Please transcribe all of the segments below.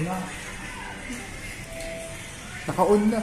na. Naka-on na.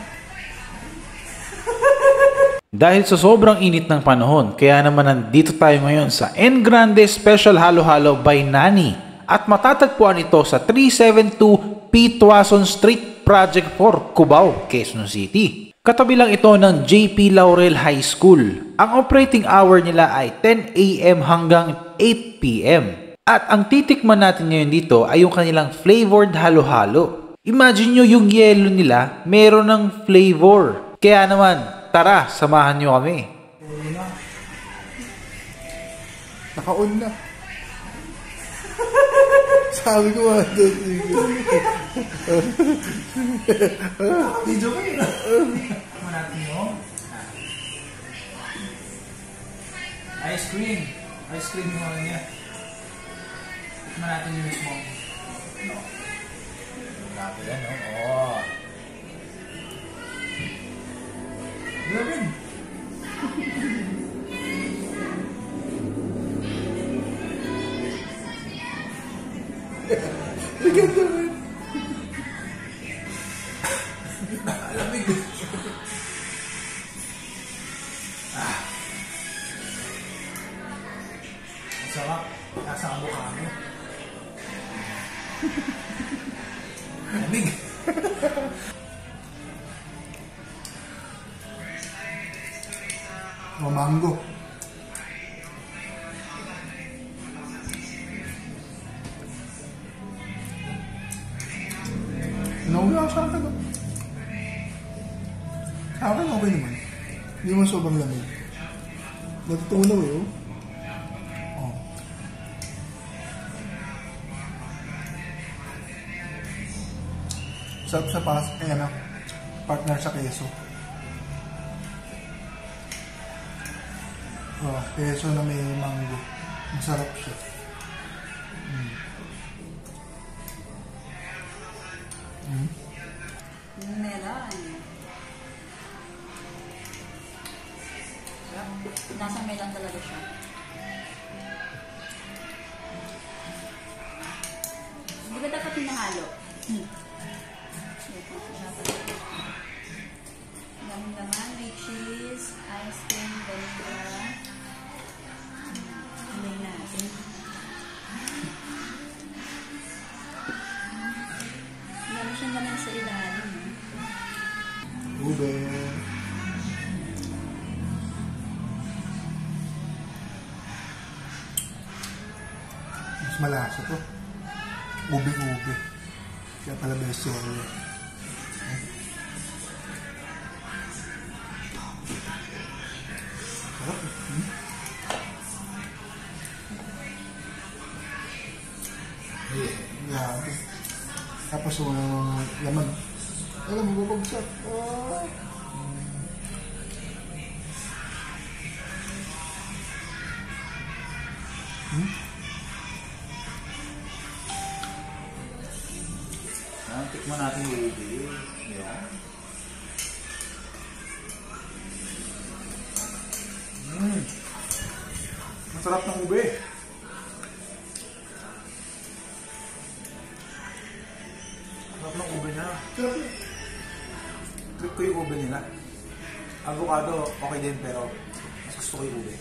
Dahil sa sobrang init ng panahon, kaya naman nandito tayo ngayon sa N Grande Special Halo-Halo by Nani. At matatagpuan ito sa 372 P. Tuason Street, Project 4, Cubao, Quezon City. Katabi lang ito ng JP Laurel High School. Ang operating hour nila ay 10 AM hanggang 8 PM. At ang titikman natin ngayon dito ay yung kanilang flavored halo-halo. Imagine nyo yung yelo nila, meron ng flavor. Kaya naman, tara, samahan nyo kami. Naka-on na. Sabi ko nga doon. Video ko yun. Tikman natin yung ice cream. Ice cream yung ano niya. Tikman natin yung mismo. Grabe yan, no? Oo. Grabe. Maganda man. Alamig. Ang sarap. Nasa ang mukha mo. Alamig. O mango. Nauwi ako sa akin. Sa akin okay naman. Hindi naman sobrang lamig. Natutunaw eh. Oh. Sarap sa partner sa keso. Oh, keso na may mango. Masarap siya. Nasa melan talaga siya. Hindi ba dapat pinahalo? Daming laman, may cheese, ice cream, vanilla. Alay natin. Dami siyang laman sa ilalim. Ube. Malasa to. Ube-ube. Kaya pala best seller. Sarap. Yeah. Tapos yung laman. Alam mo, bubagsak. Tikman natin yung ube. Yan. Masarap ng ube. Masarap ng ube na. Trip ko yung ube nila. Avocado okay din pero mas gusto ko yung ube.